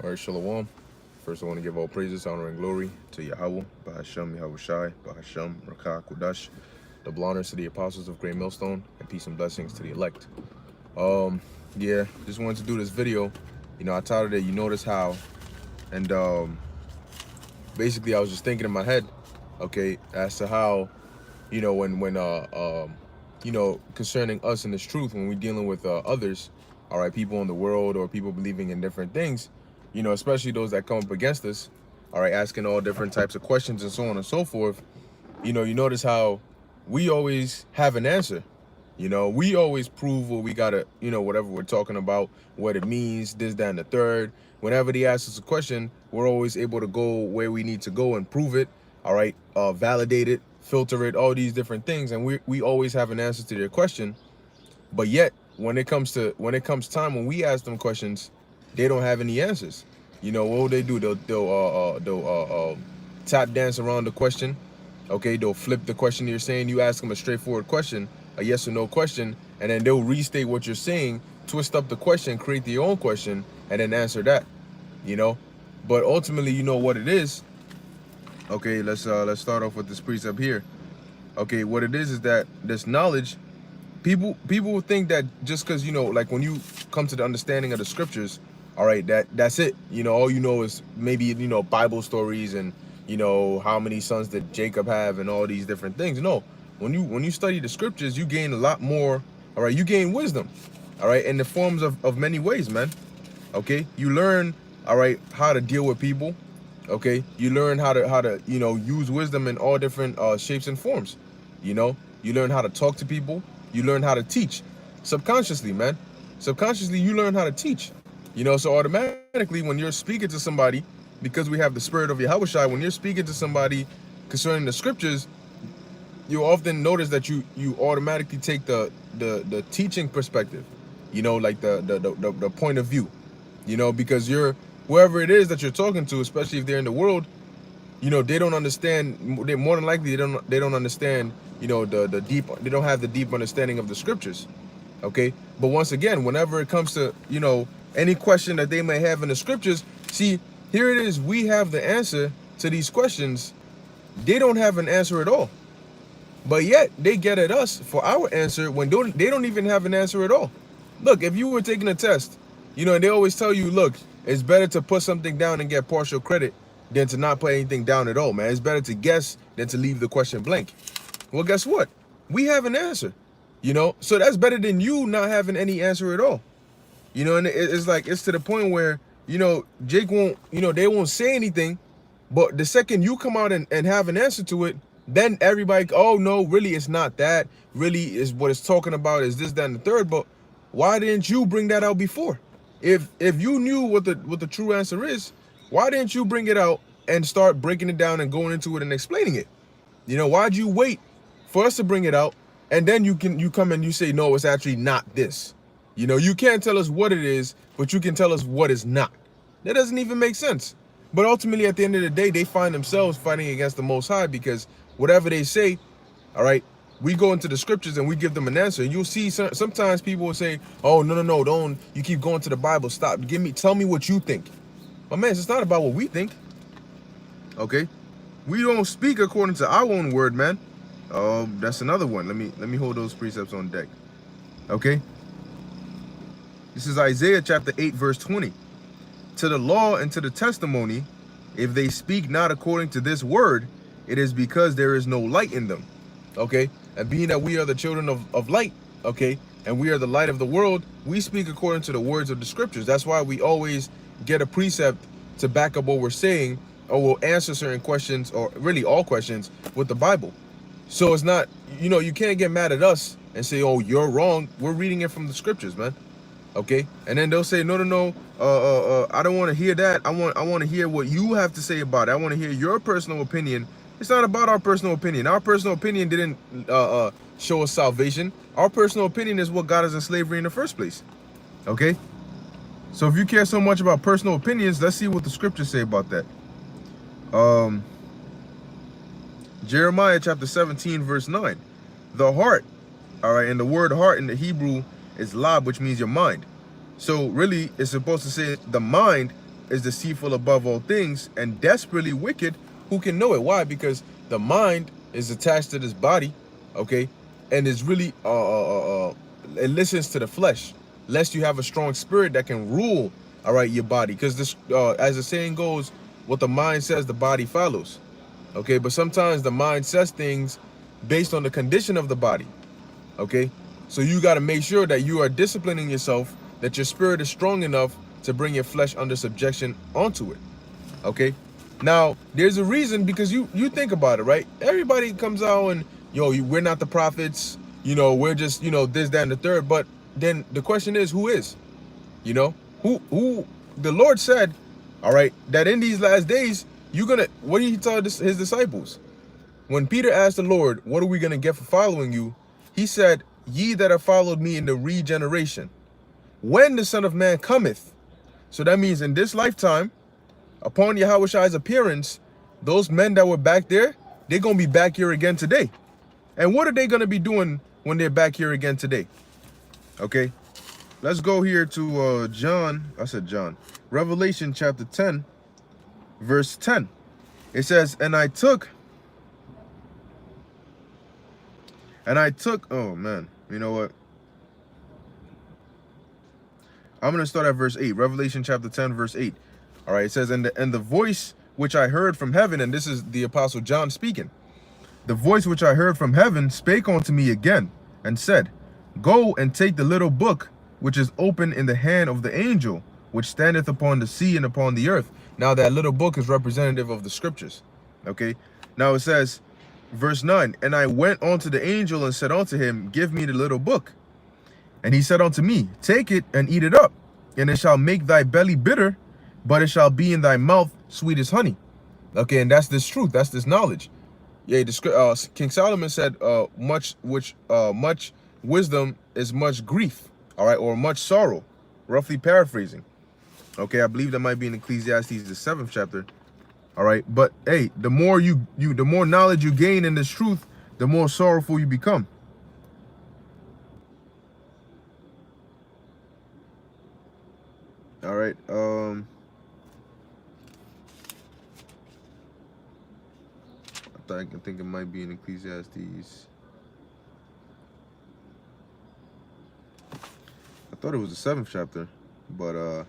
All right, Shalom. First, I want to give all praises, honor, and glory to Yahweh, Bahashem, Yahushai, Bahashem, Rakah, Kudash, double honors to the apostles of Great Millstone, and peace and blessings to the elect. Yeah, just wanted to do this video. I titled it, You Notice How, and basically I was just thinking in my head, okay, as to how, concerning us and this truth, when we're dealing with others, all right, people in the world or people believing in different things, especially those that come up against us, all right, asking all different types of questions and so on and so forth, you notice how we always have an answer. We always prove what we gotta, whatever we're talking about, what it means, this, that, and the third. Whenever they ask us a question, we're always able to go where we need to go and prove it, all right, validate it, filter it, all these different things, and we always have an answer to their question. But yet, when it comes time when we ask them questions, they don't have any answers. What will they do? They'll tap dance around the question. Okay, they'll flip the question you're saying. You ask them a straightforward question, a yes or no question, and then they'll restate what you're saying, twist up the question, create their own question, and then answer that. But ultimately, you know what it is. Okay, let's start off with this precept here. Okay, what it is that this knowledge, people will think that just because, like when you come to the understanding of the scriptures, all right, that's it. All is maybe, Bible stories and, how many sons did Jacob have and all these different things. No, when you study the scriptures, you gain a lot more. All right, you gain wisdom, all right, in the forms of many ways, man. Okay, you learn, all right, how to deal with people. Okay, you learn how to use wisdom in all different shapes and forms. You learn how to talk to people. You learn how to teach subconsciously, man. Subconsciously, you learn how to teach. So automatically, when you're speaking to somebody, because we have the spirit of Yahushua, when you're speaking to somebody concerning the scriptures, you often notice that you automatically take the teaching perspective, like the point of view, because you're whoever it is that you're talking to, especially if they're in the world, they don't understand. They more than likely they don't understand, the deep. They don't have the deep understanding of the scriptures. Okay, but once again, whenever it comes to any question that they may have in the scriptures, see, here it is. We have the answer to these questions. They don't have an answer at all, but yet they get at us for our answer when they don't even have an answer at all. Look, if you were taking a test, and they always tell you, look, it's better to put something down and get partial credit than to not put anything down at all, man. It's better to guess than to leave the question blank. Well, guess what? We have an answer, so that's better than you not having any answer at all. And it's to the point where, Jake won't, they won't say anything, but the second you come out and have an answer to it, then everybody, oh no, really it's not that. Really is what it's talking about is this, that, and the third. But why didn't you bring that out before? If you knew what the true answer is, why didn't you bring it out and start breaking it down and going into it and explaining it? Why'd you wait for us to bring it out, and then you come and you say, no, it's actually not this. You can't tell us what it is, but you can tell us what it's not. That doesn't even make sense. But ultimately, at the end of the day, they find themselves fighting against the Most High, because whatever they say, all right, we go into the scriptures and we give them an answer. And you'll see sometimes people will say, oh, no, don't, you keep going to the Bible. Stop. Tell me what you think. My man, it's not about what we think. Okay? We don't speak according to our own word, man. That's another one. Let me hold those precepts on deck. Okay? This is Isaiah chapter 8, verse 20. To the law and to the testimony, if they speak not according to this word, it is because there is no light in them. Okay? And being that we are the children of light, okay, and we are the light of the world, we speak according to the words of the scriptures. That's why we always get a precept to back up what we're saying, or we'll answer certain questions, or really all questions, with the Bible. So it's not, you can't get mad at us and say, oh, you're wrong. We're reading it from the scriptures, man. Okay? And then they'll say, no, I don't want to hear that. I want to hear what you have to say about it. I want to hear your personal opinion. It's not about our personal opinion. Our personal opinion didn't show us salvation. Our personal opinion is what got us in slavery in the first place. Okay? So if you care so much about personal opinions, let's see what the scriptures say about that. Jeremiah chapter 17, verse 9. The heart, all right, and the word heart in the Hebrew is lab, which means your mind. So really, it's supposed to say the mind is deceitful above all things and desperately wicked. Who can know it? Why? Because the mind is attached to this body, okay, and is really it listens to the flesh, lest you have a strong spirit that can rule, all right, your body. Because this, as the saying goes, what the mind says, the body follows. Okay, but sometimes the mind says things based on the condition of the body. Okay, so you got to make sure that you are disciplining yourself, that your spirit is strong enough to bring your flesh under subjection onto it. Okay, now there's a reason, because you think about it, right? Everybody comes out and, yo, we're not the prophets, you know, we're just, you know, this, that, and the third. But then the question is, who is? You know, who the Lord said, all right, that in these last days, you're gonna, what did he tell his disciples? When Peter asked the Lord, what are we gonna get for following you? He said, ye that have followed me in the regeneration, when the Son of Man cometh. So that means in this lifetime, upon Yahweh's appearance, those men that were back there, they're gonna be back here again today. And what are they gonna be doing when they're back here again today? Okay, let's go here to John, Revelation chapter 10, verse 10. It says, and I took, oh man, you know what? I'm going to start at verse 8, Revelation chapter 10, verse 8. All right, it says, and the voice which I heard from heaven, and this is the Apostle John speaking, the voice which I heard from heaven spake unto me again, and said, go and take the little book which is open in the hand of the angel, which standeth upon the sea and upon the earth. Now that little book is representative of the scriptures. Okay, now it says, verse 9, and I went unto the angel and said unto him, give me the little book. And he said unto me, take it and eat it up, and it shall make thy belly bitter, but it shall be in thy mouth sweet as honey. Okay, and that's this truth, that's this knowledge. Yeah, King Solomon said, much wisdom is much grief, all right, or much sorrow, roughly paraphrasing. Okay, I believe that might be in Ecclesiastes, the 7th chapter. All right, but hey, the more the more knowledge you gain in this truth, the more sorrowful you become. All right, I think it might be in Ecclesiastes. I thought it was the 7th chapter, but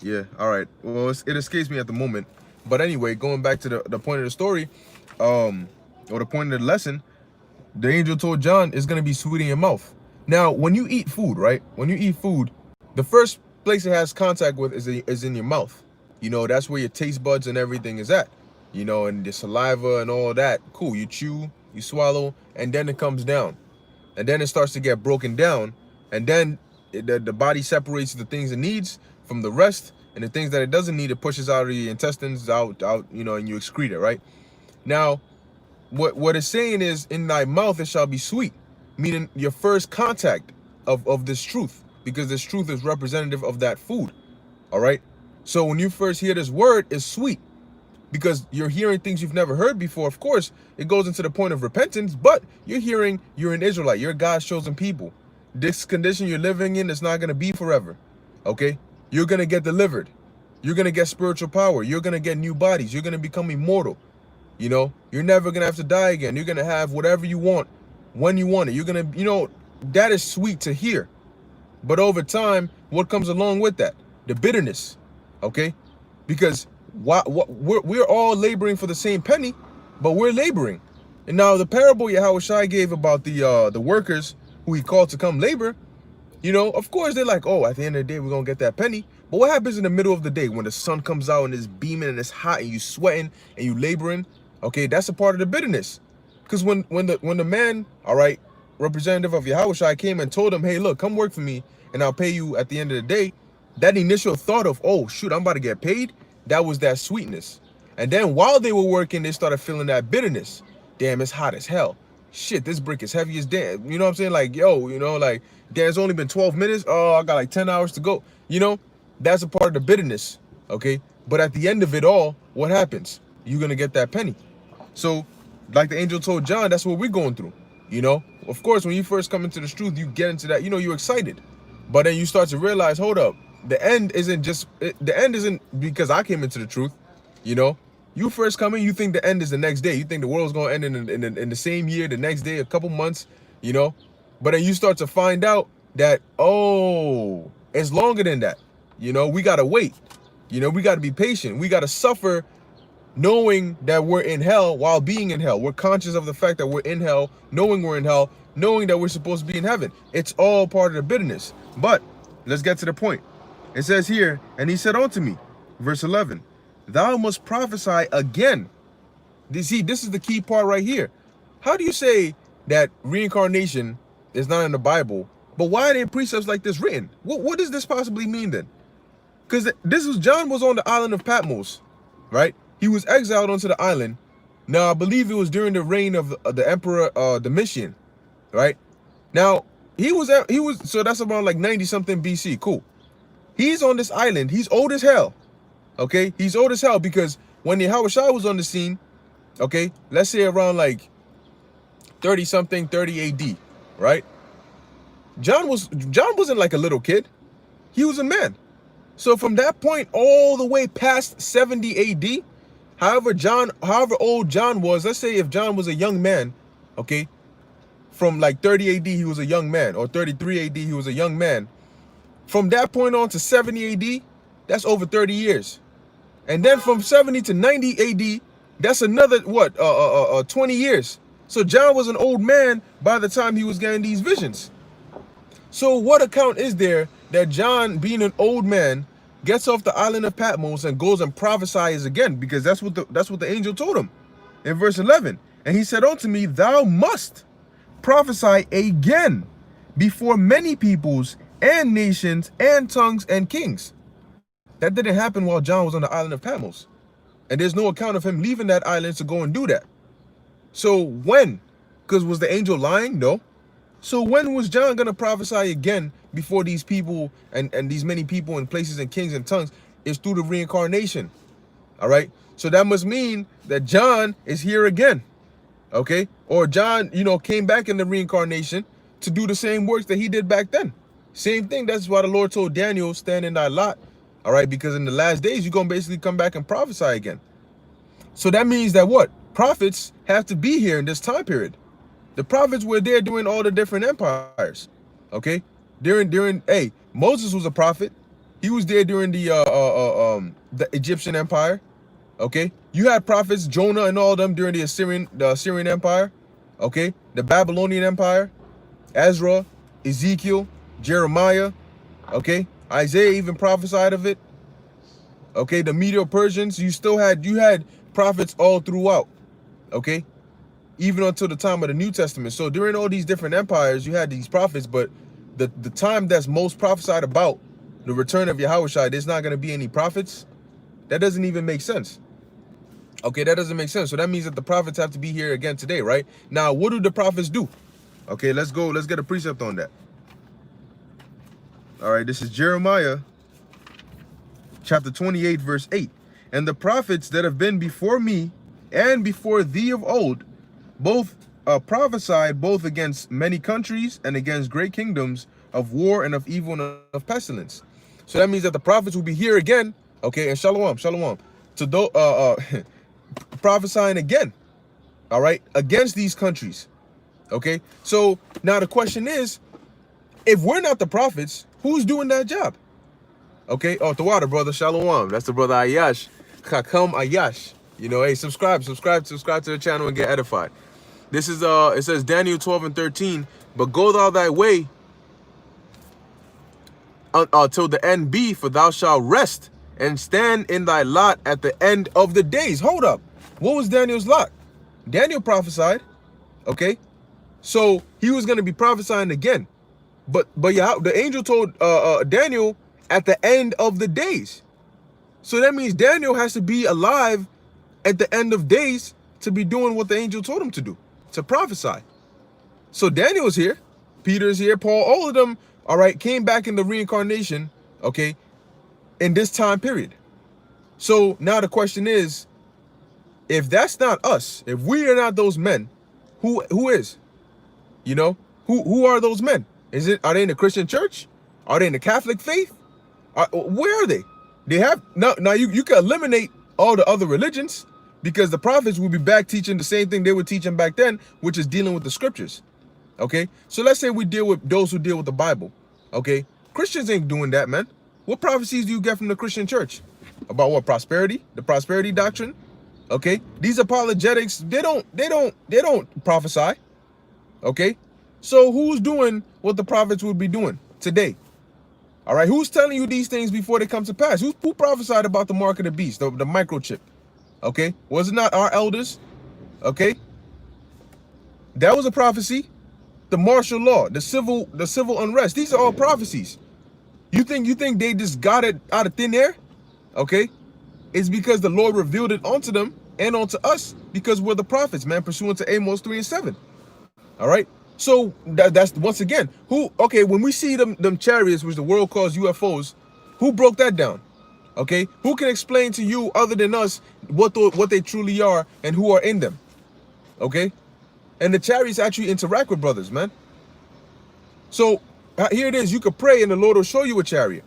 yeah, all right. Well, it escapes me at the moment. But anyway, going back to the point of the story, or the point of the lesson, the angel told John it's going to be sweet in your mouth. Now, when you eat food, right? When you eat food, the first place it has contact with is in your mouth. You know, that's where your taste buds and everything is at. You know, and the saliva and all that. Cool, you chew, you swallow, and then it comes down. And then it starts to get broken down. And then the body separates the things it needs from the rest. And the things that it doesn't need, it pushes out of your intestines, out, you know, and you excrete it, right? Now, what it's saying is, in thy mouth it shall be sweet. Meaning your first contact of this truth, because this truth is representative of that food. All right, so when you first hear this word, it's sweet, because you're hearing things you've never heard before. Of course, it goes into the point of repentance, but you're an Israelite, you're God's chosen people. This condition you're living in is not going to be forever. Okay, you're going to get delivered, you're going to get spiritual power, you're going to get new bodies, you're going to become immortal. You know, you're never going to have to die again. You're going to have whatever you want when you want it. You're going to, you know, that is sweet to hear. But over time, what comes along with that? The bitterness. Okay, because we're all laboring for the same penny, but we're laboring. And now the parable Yahushua gave about the workers who he called to come labor, you know, of course they're like, oh, at the end of the day we're gonna get that penny. But what happens in the middle of the day when the sun comes out and it's beaming and it's hot and you sweating and you laboring? Okay, that's a part of the bitterness. Because when the man, all right, representative of Yahushua came and told him, hey, look, come work for me and I'll pay you at the end of the day, that initial thought of, oh shoot, I'm about to get paid, that was that sweetness. And then while they were working, they started feeling that bitterness. Damn, it's hot as hell. Shit, this brick is heavy as damn. You know what I'm saying? Like, yo, you know, like, damn, it's only been 12 minutes. Oh, I got like 10 hours to go. You know, that's a part of the bitterness. Okay, but at the end of it all, what happens? You're gonna get that penny. So, like the angel told John, that's what we're going through. You know, of course, when you first come into this truth, you get into that, you know, you're excited. But then you start to realize, hold up, the end isn't the end isn't because I came into the truth. You know, you first come in, you think the end is the next day. You think the world's gonna end in the same year, the next day, a couple months. You know, but then you start to find out that, oh, it's longer than that. You know, we gotta wait. You know, we gotta be patient. We gotta suffer, knowing that we're in hell while being in hell. We're conscious of the fact that we're in hell, knowing we're in hell, knowing that we're supposed to be in heaven. It's all part of the bitterness. But let's get to the point. It says here, and he said unto me, verse 11, thou must prophesy again. See, this is the key part right here. How do you say that reincarnation is not in the Bible, but why are there precepts like this written? What does this possibly mean then? Because John was on the island of Patmos, right? He was exiled onto the island. Now, I believe it was during the reign of the Emperor Domitian, right? Now, he was, so that's around like 90 something BC. Cool. He's on this island. He's old as hell. Okay? He's old as hell because when Yahushua was on the scene, okay, let's say around like 30 something, 30 AD, right? John wasn't like a little kid. He was a man. So from that point all the way past 70 AD, however old John was, let's say if John was a young man, okay, from like 30 AD he was a young man, or 33 AD he was a young man. From that point on to 70 AD, that's over 30 years. And then from 70 to 90 AD, that's another, 20 years. So John was an old man by the time he was getting these visions. So what account is there that John, being an old man, gets off the island of Patmos and goes and prophesies again? Because that's what the angel told him in verse 11. And he said unto me, thou must prophesy again before many peoples and nations and tongues and kings. That didn't happen while John was on the island of Patmos. And there's no account of him leaving that island to go and do that. So when? Because was the angel lying? No. So when was John going to prophesy again before these people and these many people and places and kings and tongues? Is through the reincarnation. All right. So that must mean that John is here again. Okay. Or John, came back in the reincarnation to do the same works that he did back then. Same thing. That's why the Lord told Daniel, stand in thy lot. All right. Because in the last days, you're going to basically come back and prophesy again. So that means that what? Prophets have to be here in this time period. The prophets were there during all the different empires. Okay. Hey, Moses was a prophet. He was there during the Egyptian Empire. Okay. You had prophets, Jonah and all of them during the Assyrian Empire. Okay. The Babylonian Empire, Ezra, Ezekiel, Jeremiah. Okay. Isaiah even prophesied of it. Okay. The Medo-Persians, you had prophets all throughout. Okay. Even until the time of the New Testament. So during all these different empires, you had these prophets, but the time that's most prophesied about, the return of Yahushua, there's not going to be any prophets. That doesn't even make sense. Okay, that doesn't make sense. So that means that the prophets have to be here again today, right? Now, what do the prophets do? Okay, let's go. Let's get a precept on that. All right, this is Jeremiah chapter 28, verse 8. And the prophets that have been before me and before thee of old, both prophesied both against many countries and against great kingdoms, of war and of evil and of pestilence. So that means that the prophets will be here again. Okay, and shalom, to prophesying again. All right, against these countries. Okay, so now the question is, if we're not the prophets, who's doing that job? Okay, oh, the water brother, shalom. That's the brother Ayash, Chakam Ayash. Hey, subscribe to the channel and get edified. This is it says Daniel 12 and 13. But go thou thy way till the end be, for thou shalt rest and stand in thy lot at the end of the days. Hold up, what was Daniel's lot? Daniel prophesied. Okay, so he was going to be prophesying again, but yeah, the angel told Daniel at the end of the days. So that means Daniel has to be alive at the end of days to be doing what the angel told him to do, to prophesy. So Daniel is here, Peter's here, Paul, all of them, all right, came back in the reincarnation, okay, in this time period. So now the question is, if that's not us, if we are not those men, who is? Who are those men? Are they in the Christian church? Are they in the Catholic faith? Where are they? They have now you can eliminate all the other religions because the prophets will be back teaching the same thing they were teaching back then, which is dealing with the scriptures. Okay, so let's say we deal with those who deal with the Bible. Okay, Christians ain't doing that, man. What prophecies do you get from the Christian church about what? Prosperity, the prosperity doctrine. Okay, these apologetics, they don't prophesy. Okay, so who's doing what the prophets would be doing today? All right, who's telling you these things before they come to pass? Who prophesied about the mark of the beast, the microchip? Okay, was it not our elders? Okay, that was a prophecy. The martial law, the civil unrest. These are all prophecies. You think they just got it out of thin air? Okay, it's because the Lord revealed it onto them and onto us because we're the prophets, man, pursuant to Amos 3:7. All right. So that's once again, okay, when we see them chariots, which the world calls UFOs, who broke that down? Okay, who can explain to you other than us what they truly are and who are in them? Okay, and the chariots actually interact with brothers, man. So here it is, you could pray and the Lord will show you a chariot.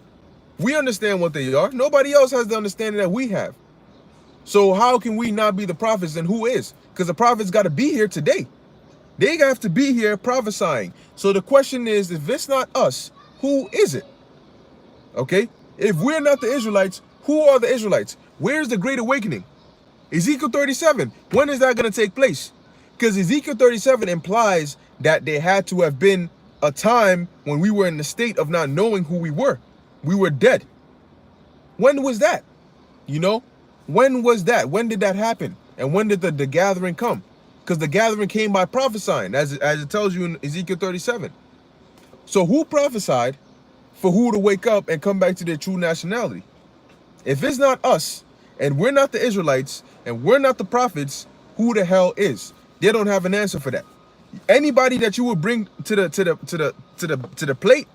We understand what they are. Nobody else has the understanding that we have. So how can we not be the prophets, and who is? Because the prophets got to be here today. They have to be here prophesying. So the question is, if it's not us, who is it? Okay? If we're not the Israelites, who are the Israelites? Where's the Great Awakening? Ezekiel 37, when is that going to take place? Because Ezekiel 37 implies that there had to have been a time when we were in the state of not knowing who we were. We were dead. When was that? You know? When was that? When did that happen? And when did the gathering come? Because the gathering came by prophesying, as it tells you in Ezekiel 37. So who prophesied for who to wake up and come back to their true nationality? If it's not us, and we're not the Israelites, and we're not the prophets, who the hell is? They don't have an answer for that. Anybody that you would bring to the plate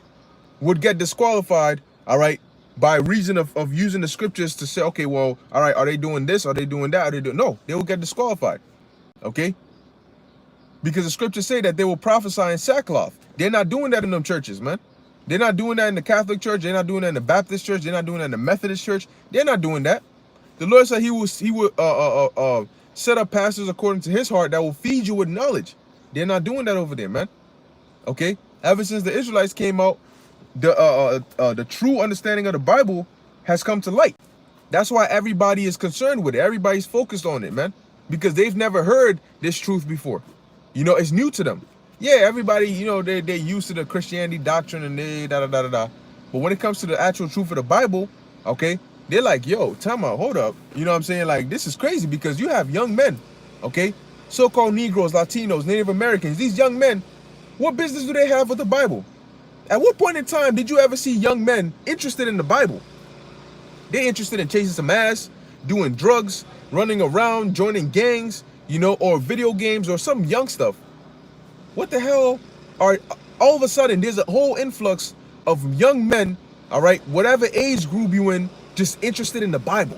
would get disqualified, all right, by reason of using the scriptures to say, okay, well, all right, are they doing this? Are they doing that? Are they doing? No, they will get disqualified. Okay, because the scriptures say that they will prophesy in sackcloth. They're not doing that in them churches, man. They're not doing that in the Catholic Church. They're not doing that in the Baptist Church. They're not doing that in the Methodist Church. They're not doing that. The Lord said he would set up pastors according to his heart that will feed you with knowledge. They're not doing that over there, man. Okay, ever since the Israelites came out, the true understanding of the Bible has come to light. That's why everybody is concerned with it. Everybody's focused on it, man, because they've never heard this truth before. You know, it's new to them. Yeah, everybody, you know, they're used to the Christianity doctrine and they da-da-da-da-da. But when it comes to the actual truth of the Bible, okay, they're like, yo, time out, hold up. You know what I'm saying? Like, this is crazy because you have young men, okay, so-called Negroes, Latinos, Native Americans. These young men, what business do they have with the Bible? At what point in time did you ever see young men interested in the Bible? They're interested in chasing some ass, doing drugs, running around, joining gangs, you know, or video games or some young stuff. What the hell are, all of a sudden, there's a whole influx of young men, all right, whatever age group you in, just interested in the Bible.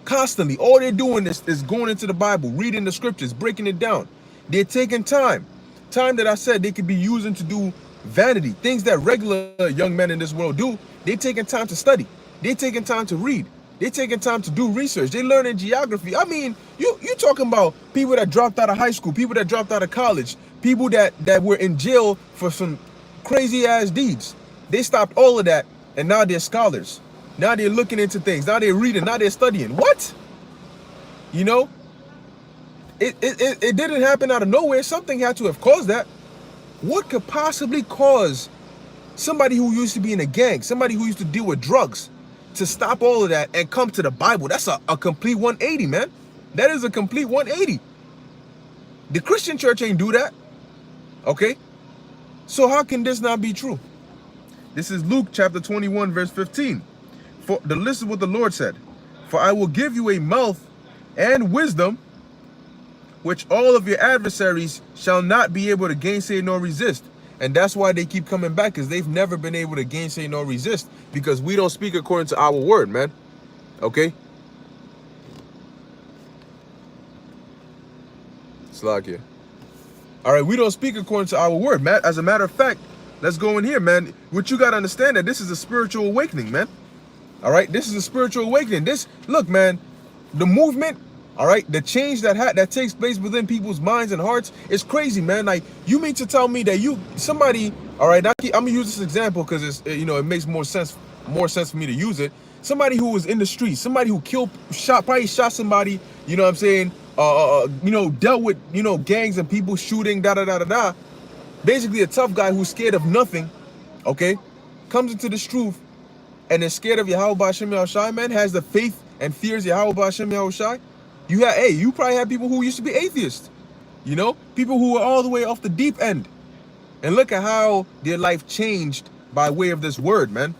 Constantly, all they're doing is going into the Bible, reading the scriptures, breaking it down. They're taking time that I said they could be using to do vanity, things that regular young men in this world do. They're taking time to study. They're taking time to read. They're taking time to do research. They're learning geography. I mean, you talking about people that dropped out of high school, people that dropped out of college, people that were in jail for some crazy ass deeds. They stopped all of that, and now they're scholars. Now they're looking into things. Now they're reading. Now they're studying. What? You know? It didn't happen out of nowhere. Something had to have caused that. What could possibly cause somebody who used to be in a gang, somebody who used to deal with drugs, to stop all of that and come to the Bible? That's a complete 180, man. That is a complete 180. The Christian church ain't do that. Okay? So how can this not be true? This is Luke chapter 21, verse 15. This is what the Lord said. For I will give you a mouth and wisdom, which all of your adversaries shall not be able to gainsay nor resist. And that's why they keep coming back, because they've never been able to gainsay nor resist, because we don't speak according to our word, man. Okay? Slack here. All right, we don't speak according to our word, Matt. As a matter of fact, Let's go in here, man. What you got to understand that this is a spiritual awakening, man. All right, this is a spiritual awakening. This, look, man, the movement, all right, the change that takes place within people's minds and hearts is crazy, man. Like, you mean to tell me that somebody, all right, I'm gonna use this example because it's, it makes more sense for me to use it. Somebody who was in the streets, somebody who probably shot somebody, you know what I'm saying, dealt with, gangs and people shooting, da. Basically, a tough guy who's scared of nothing, okay, comes into this truth and is scared of Yahweh Ba'Shem Yahushai, man, has the faith and fears Yahweh Ba'Shem Yahushai. You probably have people who used to be atheists, people who were all the way off the deep end. And look at how their life changed by way of this word, man.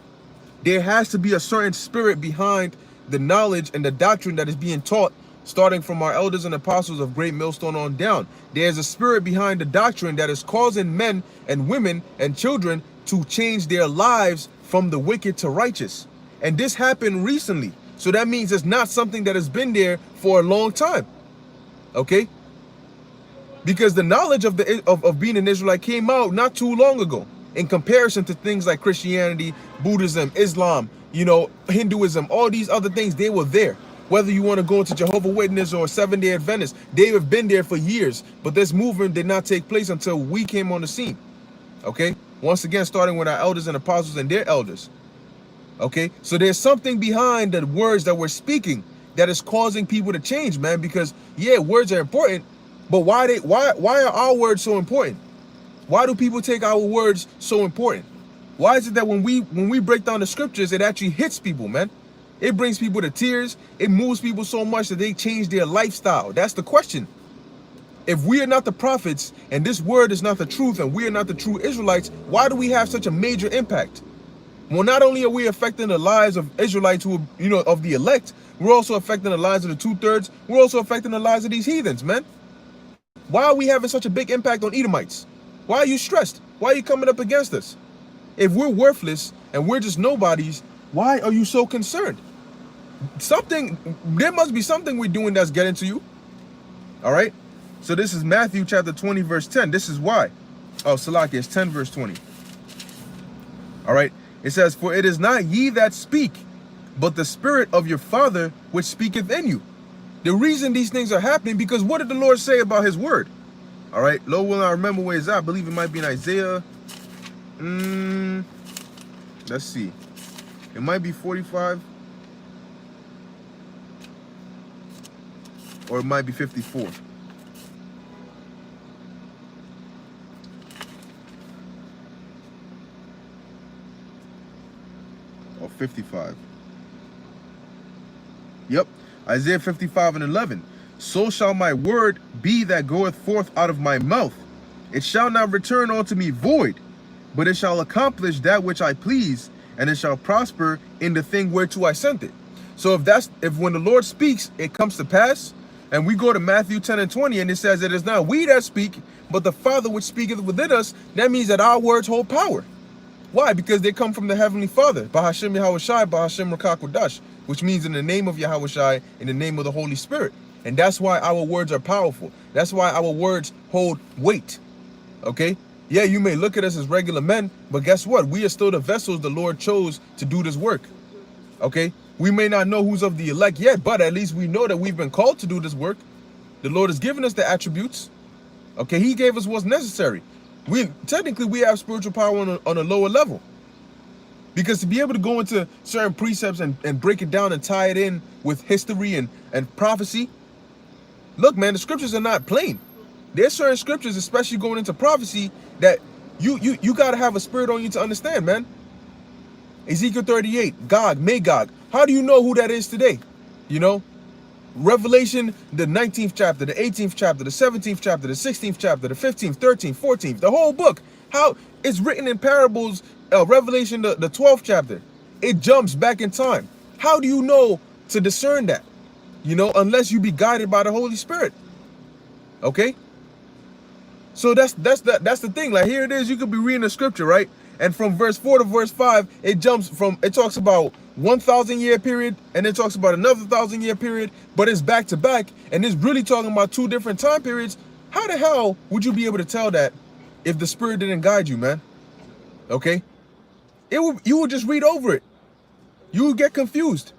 There has to be a certain spirit behind the knowledge and the doctrine that is being taught, starting from our elders and apostles of Great Millstone on down. There's a spirit behind the doctrine that is causing men and women and children to change their lives from the wicked to righteous. And this happened recently. So that means it's not something that has been there for a long time. Okay? Because the knowledge of being an Israelite came out not too long ago in comparison to things like Christianity, Buddhism, Islam, Hinduism, all these other things. They were there. Whether you want to go into Jehovah's Witness or Seventh-day Adventists, they have been there for years. But this movement did not take place until we came on the scene. Okay? Once again, starting with our elders and apostles and their elders. Okay? So there's something behind the words that we're speaking that is causing people to change, man. Because, yeah, words are important. But why are our words so important? Why do people take our words so important? Why is it that when we break down the scriptures, it actually hits people, man? It brings people to tears. It moves people so much that they change their lifestyle. That's the question. If we are not the prophets and this word is not the truth and we are not the true Israelites, why do we have such a major impact? Well, not only are we affecting the lives of Israelites who are, of the elect, we're also affecting the lives of the 2/3. We're also affecting the lives of these heathens, man. Why are we having such a big impact on Edomites? Why are you stressed? Why are you coming up against us? If we're worthless and we're just nobodies, why are you so concerned? There must be something we're doing that's getting to you. All right? So this is Matthew chapter 20, verse 10. This is why. Oh, Salaki, it's 10, verse 20. All right? It says, "For it is not ye that speak, but the Spirit of your Father which speaketh in you." The reason these things are happening, because what did the Lord say about his word? All right, Lord will I remember where it's at. I believe it might be in Isaiah. Let's see. It might be 45. Or it might be 54. Or 55. Yep. Isaiah 55 and 11. "So shall my word be that goeth forth out of my mouth. It shall not return unto me void, but it shall accomplish that which I please, and it shall prosper in the thing whereto I sent it." So if when the Lord speaks, it comes to pass, and we go to Matthew 10 and 20, and it says, "It is not we that speak, but the Father which speaketh within us," that means that our words hold power. Why? Because they come from the Heavenly Father, Bahashem Yahushai, Bahashem Rakakodash, which means in the name of Yahushai, in the name of the Holy Spirit. And that's why our words are powerful. That's why our words hold weight. Okay? Yeah, you may look at us as regular men, but guess what? We are still the vessels the Lord chose to do this work. Okay? We may not know who's of the elect yet, but at least we know that we've been called to do this work. The Lord has given us the attributes. Okay? He gave us what's necessary. Technically, we have spiritual power on a lower level. Because to be able to go into certain precepts and break it down and tie it in with history and prophecy, look, man, the scriptures are not plain. There's certain scriptures, especially going into prophecy, that you got to have a spirit on you to understand, man. Ezekiel 38, Gog, Magog. How do you know who that is today? Revelation, the 19th chapter, the 18th chapter, the 17th chapter, the 16th chapter, the 15th, 13th, 14th, the whole book. How it's written in parables, Revelation, the 12th chapter. It jumps back in time. How do you know to discern that? Unless you be guided by the Holy Spirit. Okay? So that's the thing. Like, here it is, you could be reading the scripture, right? And from verse 4 to verse 5, it talks about 1,000-year period, and it talks about another 1,000-year period, but it's back to back, and it's really talking about two different time periods. How the hell would you be able to tell that if the Spirit didn't guide you, man? Okay? You would just read over it. You would get confused.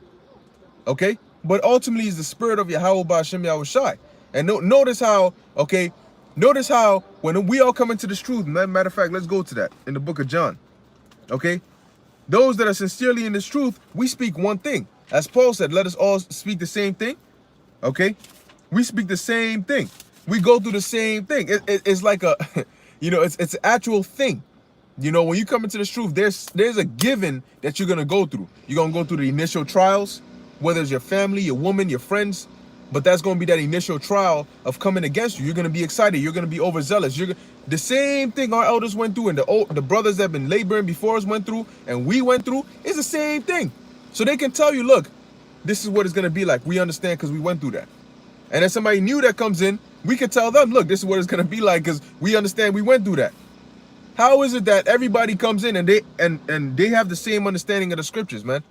Okay? But ultimately, it's the spirit of Yahweh Ba'Shem Yahushai. And notice how, okay, notice how when we all come into this truth, matter of fact, let's go to that in the book of John. Okay? Those that are sincerely in this truth, we speak one thing. As Paul said, let us all speak the same thing. Okay? We speak the same thing. We go through the same thing. It's like a, you know, it's an actual thing. You know, when you come into this truth, there's a given that you're going to go through. You're going to go through the initial trials, whether it's your family, your woman, your friends. But that's going to be that initial trial of coming against you. You're going to be excited. You're going to be overzealous. The same thing our elders went through and the brothers that have been laboring before us went through and we went through is the same thing. So they can tell you, look, this is what it's going to be like. We understand because we went through that. And if somebody new that comes in, we can tell them, look, this is what it's going to be like because we understand we went through that. How is it that everybody comes in and they have the same understanding of the scriptures, man?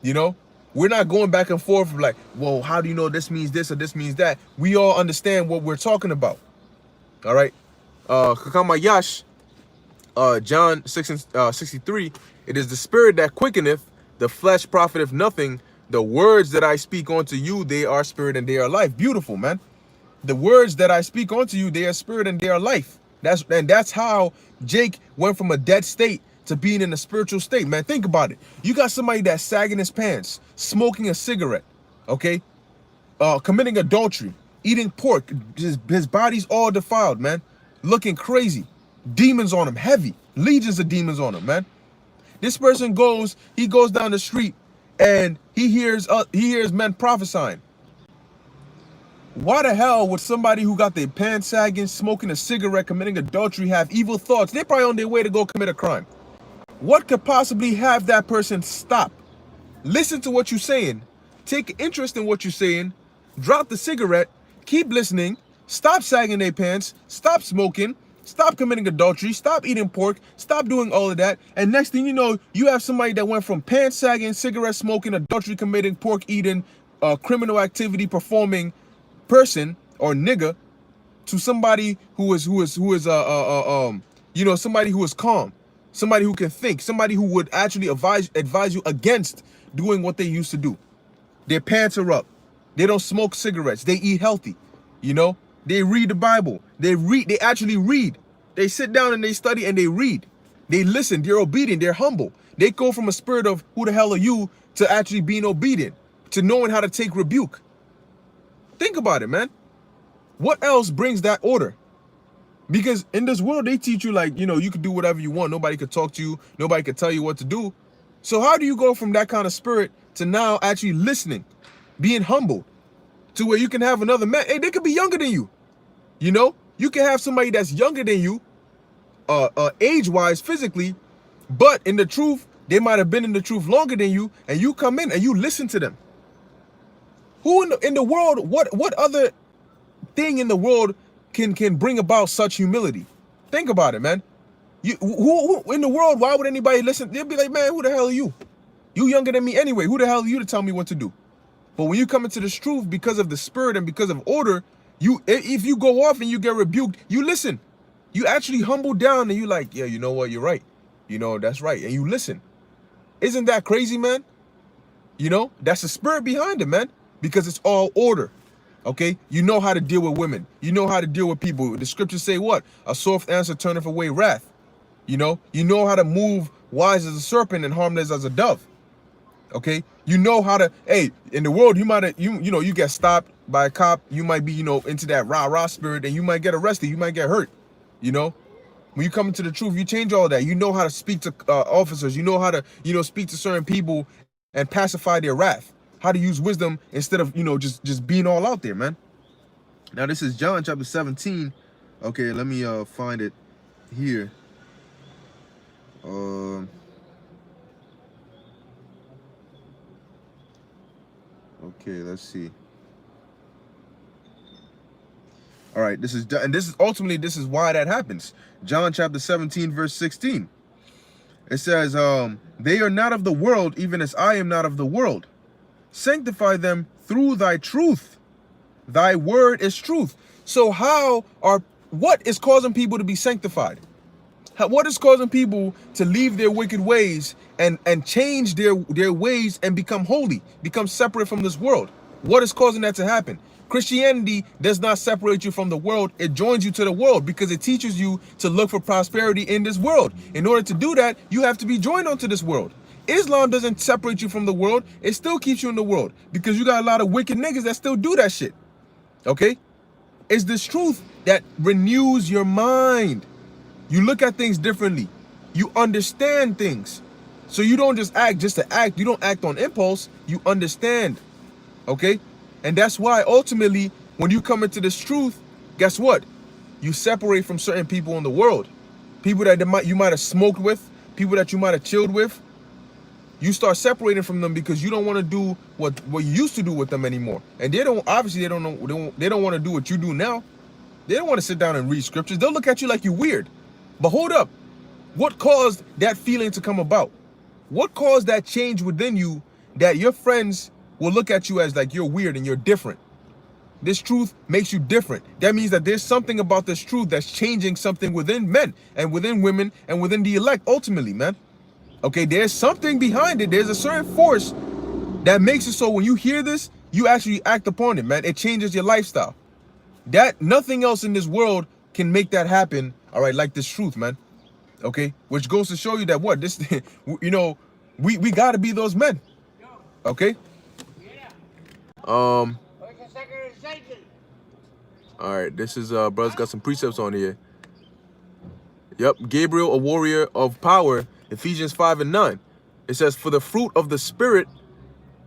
You know? We're not going back and forth like, well, how do you know this means this or this means that? We all understand what we're talking about. All right. Kakamayash, John 6:63, it is the spirit that quickeneth, the flesh profiteth nothing. The words that I speak unto you, they are spirit and they are life. Beautiful, man. The words that I speak unto you, they are spirit and they are life. That's how Jake went from a dead state to being in a spiritual state, man. Think about it. You got somebody that's sagging his pants, smoking a cigarette, okay? Committing adultery, eating pork. His body's all defiled, man. Looking crazy. Demons on him, heavy. Legions of demons on him, man. This person goes down the street and he hears men prophesying. Why the hell would somebody who got their pants sagging, smoking a cigarette, committing adultery, have evil thoughts? They're probably on their way to go commit a crime. What could possibly have that person stop? Listen to what you're saying. Take interest in what you're saying. Drop the cigarette. Keep listening. Stop sagging their pants. Stop smoking. Stop committing adultery. Stop eating pork. Stop doing all of that. And next thing you know, you have somebody that went from pants sagging, cigarette smoking, adultery committing, pork eating, criminal activity performing person or nigga to somebody who is you know, somebody who is calm. Somebody who can think, somebody who would actually advise you against doing what they used to do. Their pants are up. They don't smoke cigarettes. They eat healthy. You know, they read the Bible. They actually read. They sit down and they study and they read. They listen. They're obedient. They're humble. They go from a spirit of who the hell are you to actually being obedient, to knowing how to take rebuke. Think about it, man. What else brings that order? Because in this world, they teach you like, you know, you can do whatever you want. Nobody could talk to you. Nobody could tell you what to do. So how do you go from that kind of spirit to now actually listening, being humble, to where you can have another man? Hey, they could be younger than you. You know, you can have somebody that's younger than you, age-wise, physically, but in the truth, they might have been in the truth longer than you, and you come in and you listen to them. Who in the world, what other thing in the world can bring about such humility? Think about it, man. Who in the world, why would anybody listen? They'll be like, man, who the hell are you? You younger than me anyway. Who the hell are you to tell me what to do? But when you come into this truth, because of the spirit and because of order, if you go off and you get rebuked, you listen. You actually humble down and you like, yeah, you know what? You're right. You know, that's right. And you listen. Isn't that crazy, man? You know, that's the spirit behind it, man. Because it's all order. Okay, you know how to deal with women. You know how to deal with people. The scriptures say what? A soft answer turneth away wrath. You know how to move wise as a serpent and harmless as a dove. Okay, you know how to. Hey, in the world, you might have, you know, you get stopped by a cop. You might be, you know, into that rah spirit, and you might get arrested. You might get hurt. You know, when you come into the truth, you change all that. You know how to speak to officers. You know how to, you know, speak to certain people and pacify their wrath. How to use wisdom instead of, you know, just being all out there, man. Now, this is John chapter 17. Okay, let me find it here. Okay, let's see. All right, this is ultimately why that happens. John chapter 17, verse 16. It says, they are not of the world, even as I am not of the world. Sanctify them through thy truth. Thy word is truth. So what is causing people to be sanctified? What is causing people to leave their wicked ways and change their ways and become holy, become separate from this world? What is causing that to happen? Christianity does not separate you from the world. It joins you to the world because it teaches you to look for prosperity in this world. In order to do that, you have to be joined onto this world. Islam doesn't separate you from the world. It still keeps you in the world because you got a lot of wicked niggas that still do that shit. Okay? It's this truth that renews your mind. You look at things differently. You understand things. So you don't just act just to act. You don't act on impulse. You understand. Okay? And that's why ultimately, when you come into this truth, guess what? You separate from certain people in the world. People that you might have smoked with, people that you might have chilled with. You start separating from them because you don't want to do what you used to do with them anymore. And they don't want to do what you do now. They don't want to sit down and read scriptures. They'll look at you like you're weird. But hold up. What caused that feeling to come about? What caused that change within you that your friends will look at you as like you're weird and you're different? This truth makes you different. That means that there's something about this truth that's changing something within men and within women and within the elect ultimately, man. Okay, there's something behind it. There's a certain force that makes it so when you hear this, you actually act upon it, man. It changes your lifestyle. That nothing else in this world can make that happen, all right, like this truth, man. Okay, which goes to show you that what this, you know, we got to be those men. Okay. All right, this is brother's got some precepts on here. Yep, Gabriel, a warrior of power. Ephesians 5:9. It says, for the fruit of the Spirit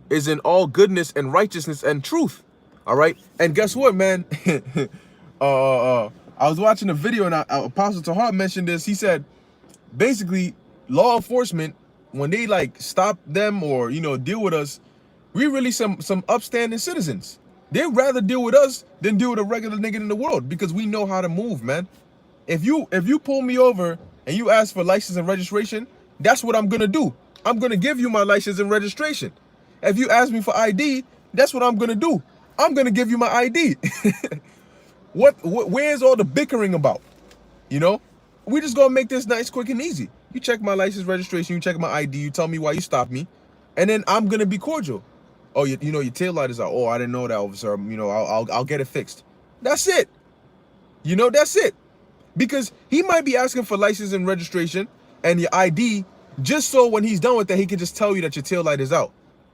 is in all goodness and righteousness and truth. All right. And guess what, man? I was watching a video and Apostle Tahar mentioned this. He said, basically, law enforcement, when they like stop them or, you know, deal with us, we really some upstanding citizens. They'd rather deal with us than deal with a regular nigga in the world because we know how to move, man. If you pull me over and you ask for license and registration, that's what I'm gonna do. I'm gonna give you my license and registration. If you ask me for ID, that's what I'm gonna do. I'm gonna give you my ID. Where's all the bickering about? You know, we just gonna make this nice, quick, and easy. You check my license, registration, you check my ID, you tell me why you stopped me, and then I'm gonna be cordial. Oh, you know, your tail light is out. Oh, I didn't know that, officer. You know, I'll get it fixed. That's it. You know, that's it. Because he might be asking for license and registration and your ID just so when he's done with that, he can just tell you that your tail light is out,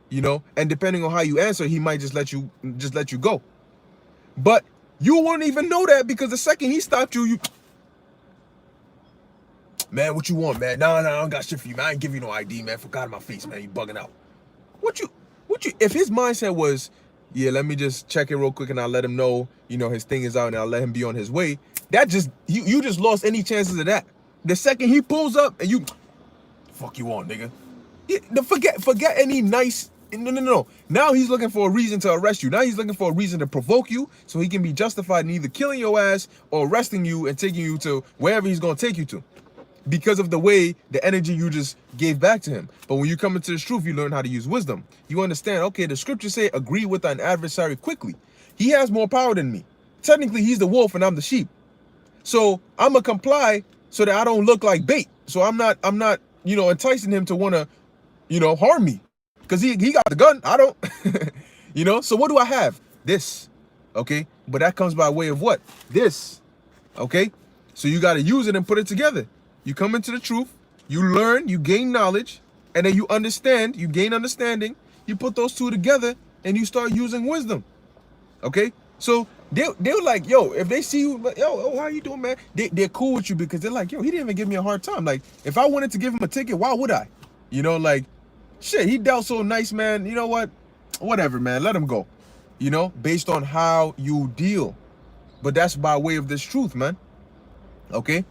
you know, and depending on how you answer, he might just let you go. But you won't even know that because the second he stopped you, man, what you want, man? No, I don't got shit for you, man. I ain't give you no ID, man. Forgot in my face, man. You bugging out. If his mindset was, yeah, let me just check it real quick and I'll let him know, you know, his thing is out and I'll let him be on his way. That just, you just lost any chances of that. The second he pulls up and you, fuck you on, nigga. Forget any nice, no. Now he's looking for a reason to arrest you. Now he's looking for a reason to provoke you so he can be justified in either killing your ass or arresting you and taking you to wherever he's going to take you to. Because of the way, the energy you just gave back to him. But when you come into this truth, you learn how to use wisdom. You understand, okay, the scriptures say agree with an adversary quickly. He has more power than me. Technically, he's the wolf and I'm the sheep. So I'm going to comply so that I don't look like bait. So I'm not, you know, enticing him to want to, you know, harm me. Because he got the gun. I don't. You know, so what do I have? This. Okay. But that comes by way of what? This. Okay. So you got to use it and put it together. You come into the truth, you learn, you gain knowledge, and then you understand, you gain understanding, you put those two together, and you start using wisdom. Okay? So they're like, yo, if they see you, yo, how you doing, man? They're cool with you because they're like, yo, he didn't even give me a hard time. Like, if I wanted to give him a ticket, why would I? You know, like, shit, he dealt so nice, man. You know what? Whatever, man. Let him go. You know, based on how you deal. But that's by way of this truth, man. Okay?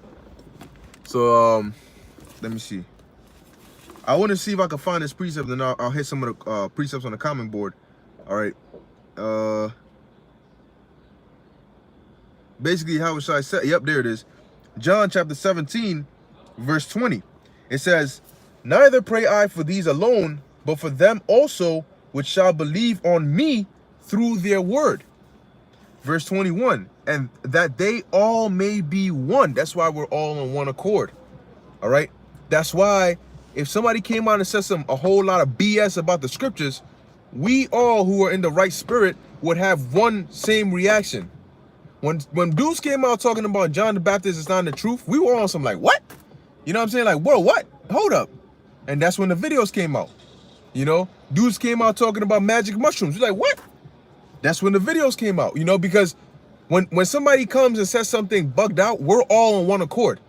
So, let me see. I want to see if I can find this precept, and I'll hit some of the precepts on the comment board. All right. Basically, how should I say? Yep, there it is. John chapter 17, verse 20. It says, neither pray I for these alone, but for them also which shall believe on me through their word. Verse 21, and that they all may be one. That's why we're all on one accord. All right. That's why if somebody came out and said a whole lot of BS about the scriptures, we all who are in the right spirit would have one same reaction. When dudes came out talking about John the Baptist is not the truth, we were on some like, what? You know what I'm saying? Like, bro, what? Hold up. And that's when the videos came out. You know, dudes came out talking about magic mushrooms. You're like, what? That's when the videos came out, you know, because when somebody comes and says something bugged out, we're all on one accord.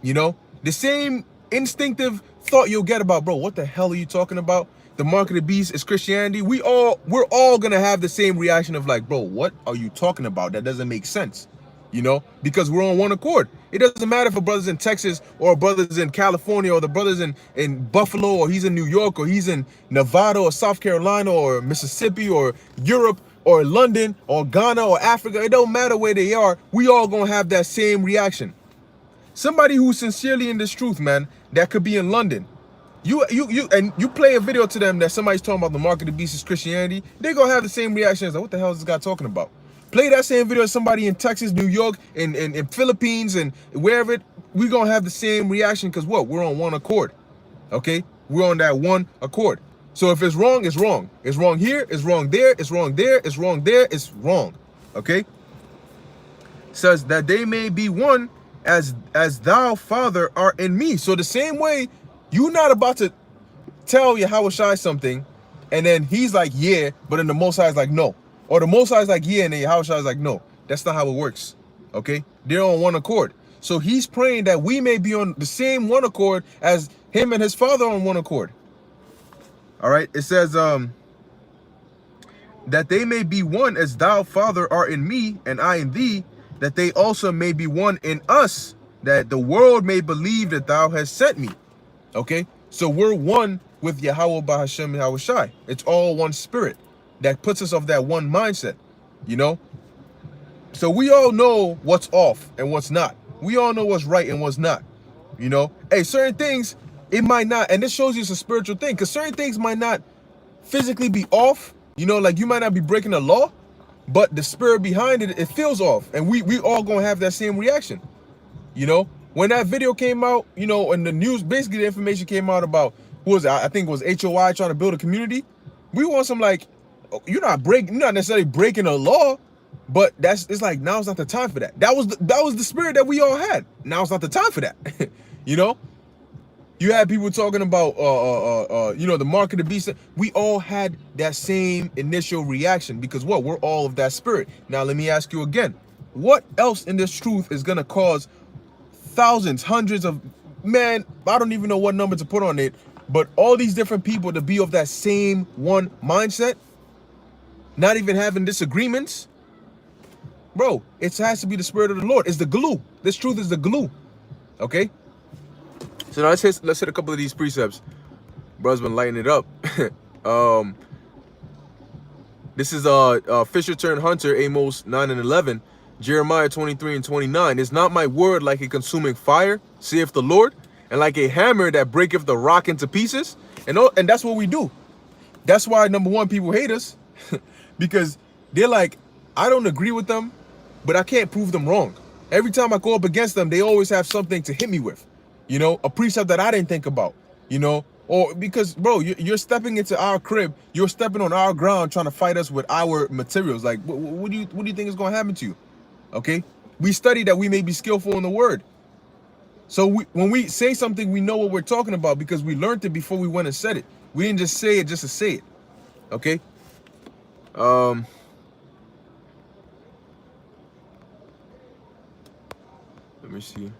You know, the same instinctive thought you'll get about, bro, what the hell are you talking about? The mark of the beast is Christianity. We're all gonna have the same reaction of like, bro, what are you talking about? That doesn't make sense, you know, because we're on one accord. It doesn't matter if a brother's in Texas or a brother's in California or the brother's in Buffalo or he's in New York or he's in Nevada or South Carolina or Mississippi or Europe or London or Ghana or Africa. It don't matter where they are. We all gonna have that same reaction. Somebody who's sincerely in this truth, man, that could be in London. You play a video to them that somebody's talking about the mark of the beast is Christianity, they're gonna have the same reaction as like, what the hell is this guy talking about? Play that same video to somebody in Texas, New York, in Philippines, and wherever, we're gonna have the same reaction because what? We're on one accord. Okay? We're on that one accord. So if it's wrong, it's wrong. It's wrong here, it's wrong there, it's wrong there, it's wrong there, it's wrong. Okay? Says that they may be one as thou, Father, art in me. So the same way, you're not about to tell Yahushua something, and then he's like, yeah, but then the Most High is like, no. Or the Most High is like, yeah, and then Yahushua is like, no. That's not how it works, okay? They're on one accord. So he's praying that we may be on the same one accord as him and his Father on one accord. All right? It says, that they may be one as thou, Father, art in me, and I in thee, that they also may be one in us, that the world may believe that thou hast sent me. Okay, so we're one with Yahweh Bahashem Yahushai. It's all one spirit that puts us of that one mindset, you know? So we all know what's off and what's not. We all know what's right and what's not, you know? Hey, certain things, it might not, and this shows you it's a spiritual thing, because certain things might not physically be off, you know, like you might not be breaking the law, but the spirit behind it, it feels off. And we all gonna have that same reaction, you know? When that video came out, you know, and the news, basically the information came out about, who was it? I think it was HOI trying to build a community. We want some like, you're not necessarily breaking a law, but it's like, now it's not the time for that. That was the spirit that we all had. Now it's not the time for that. You know? You had people talking about, you know, the mark of the beast. We all had that same initial reaction because what? We're all of that spirit. Now, let me ask you again, what else in this truth is going to cause thousands, hundreds of, man, I don't even know what number to put on it, but all these different people to be of that same one mindset, not even having disagreements? Bro, it has to be the spirit of the Lord. It's the glue. This truth is the glue. Okay? So now let's hit a couple of these precepts. Bro's been lighting it up. This is Fisher turned Hunter, Amos 9 and 11. Jeremiah 23 and 29. Is not my word like a consuming fire, saith the Lord, and like a hammer that breaketh the rock into pieces? And that's what we do. That's why, number one, people hate us. Because they're like, I don't agree with them, but I can't prove them wrong. Every time I go up against them, they always have something to hit me with. You know, a precept that I didn't think about, you know, or because, bro, you're stepping into our crib, you're stepping on our ground trying to fight us with our materials. Like, what do you think is going to happen to you? Okay, we study that we may be skillful in the word. So when we say something, we know what we're talking about because we learned it before we went and said it. We didn't just say it just to say it. Okay. Let me see.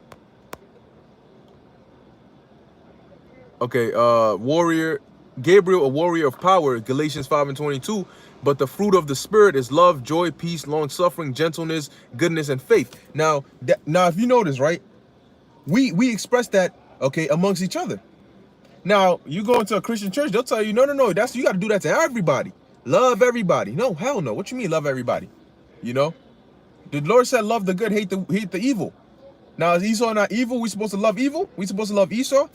Okay, warrior, Gabriel, a warrior of power, Galatians 5 and 22. But the fruit of the Spirit is love, joy, peace, long-suffering, gentleness, goodness, and faith. Now, if you notice, right, we express that, okay, amongst each other. Now, you go into a Christian church, they'll tell you, no, you got to do that to everybody. Love everybody. No, hell no. What you mean love everybody? You know, the Lord said love the good, hate the evil. Now, is Esau not evil? We supposed to love evil? We supposed to love Esau?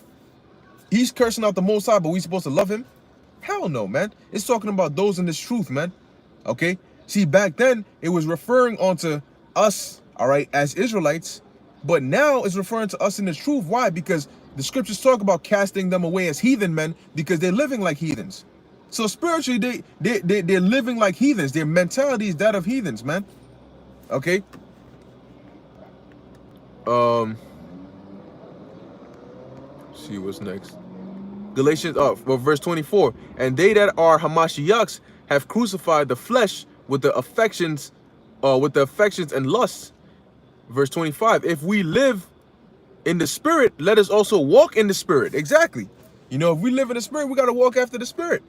He's cursing out the Most High, but we supposed to love him? Hell no, man. It's talking about those in this truth, man. Okay? See, back then, it was referring onto us, all right, as Israelites. But now it's referring to us in this truth. Why? Because The scriptures talk about casting them away as heathen men because they're living like heathens. So spiritually, they're living like heathens. Their mentality is that of heathens, man. Okay. See what's next. Galatians, verse 24. And they that are Hamashiachs have crucified the flesh with the affections, and lusts. Verse 25. If we live in the spirit, let us also walk in the spirit. Exactly. You know, if we live in the spirit, we got to walk after the spirit.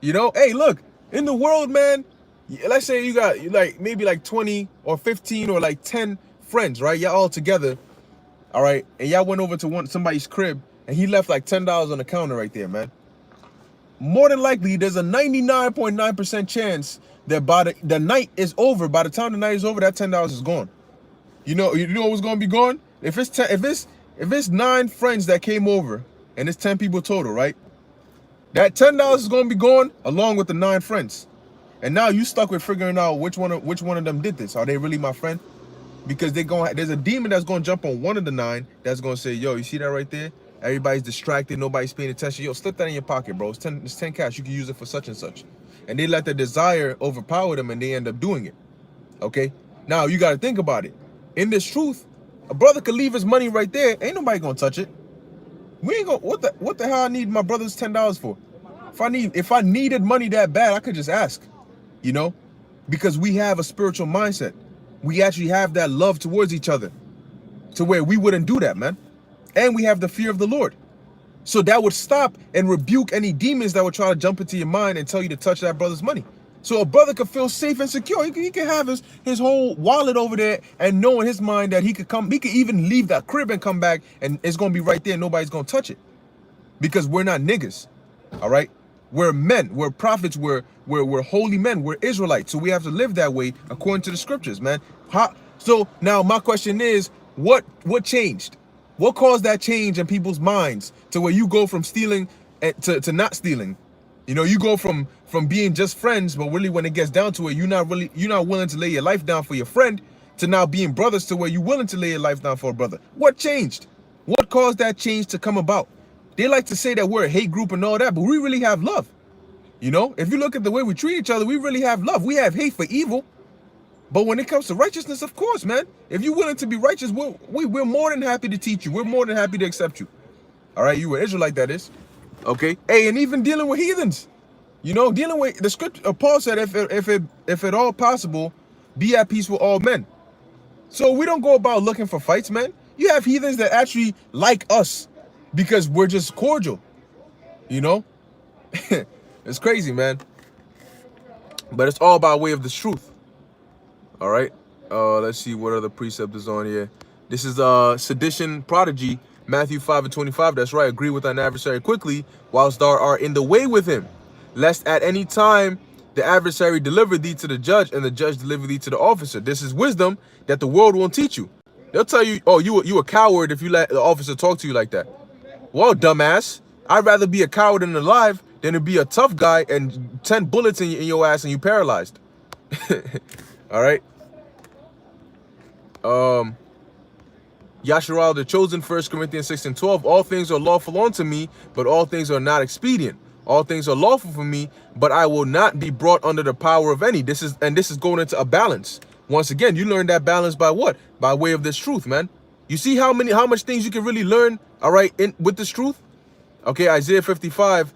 You know, hey, look, in the world, man, let's say you got like maybe like 20 or 15 or like 10 friends, right? Y'all all together, all right? And y'all went over to somebody's crib and he left like $10 on the counter right there, man. More than likely, there's a 99.9% chance that by the night is over, by the time the night is over, that $10 is gone. You know what's going to be gone? If it's 9 friends that came over and it's 10 people total, right? That $10 is going to be gone along with the 9 friends. And now you stuck with figuring out which one of them did this. Are they really my friend? Because there's a demon that's going to jump on one of the 9 that's going to say, yo, you see that right there? Everybody's distracted. Nobody's paying attention. Yo, slip that in your pocket, bro. It's 10 cash. You can use it for such and such. And they let the desire overpower them and they end up doing it. Okay? Now, you got to think about it. In this truth, a brother could leave his money right there. Ain't nobody going to touch it. We ain't gonna, what the hell I need my brother's $10 for? If I needed money that bad, I could just ask, you know, because we have a spiritual mindset. We actually have that love towards each other to where we wouldn't do that, man. And we have the fear of the Lord. So that would stop and rebuke any demons that would try to jump into your mind and tell you to touch that brother's money. So a brother could feel safe and secure. He can have his whole wallet over there and know in his mind that he could even leave that crib and come back and it's going to be right there. Nobody's going to touch it because we're not niggas. All right. We're men, we're prophets, we're holy men, we're Israelites. So we have to live that way according to the scriptures, man. So now my question is, what changed? What caused that change in people's minds to where you go from stealing to not stealing? You know, you go from being just friends, but really when it gets down to it, you're not willing to lay your life down for your friend, to now being brothers to where you're willing to lay your life down for a brother. What changed? What caused that change to come about? They like to say that we're a hate group and all that, but we really have love. You know, if you look at the way we treat each other, we really have love. We have hate for evil. But when it comes to righteousness, of course, man, if you're willing to be righteous, we're more than happy to teach you. We're more than happy to accept you. All right, you an Israelite, that is. Okay. Hey, and even dealing with heathens, you know, dealing with the scripture. Paul said, if at all possible, be at peace with all men. So we don't go about looking for fights, man. You have heathens that actually like us because we're just cordial, you know. It's crazy, man. But it's all by way of the truth. All right. Let's see what other precept is on here. This is sedition prodigy, Matthew 5:25. That's right. Agree with thine adversary quickly, whilst thou art in the way with him, lest at any time the adversary deliver thee to the judge, and the judge deliver thee to the officer. This is wisdom that the world won't teach you. They'll tell you, oh, you a coward if you let the officer talk to you like that. Well, dumbass, I'd rather be a coward and alive than to be a tough guy and 10 bullets in your ass and you paralyzed. All right. Yasharal the chosen, 1 Corinthians 6:12. All things are lawful unto me, but all things are not expedient. All things are lawful for me, but I will not be brought under the power of any. This is going into a balance. Once again, you learn that balance by what? By way of this truth, man. You see how much things you can really learn, all right, with this truth? Okay, Isaiah 55,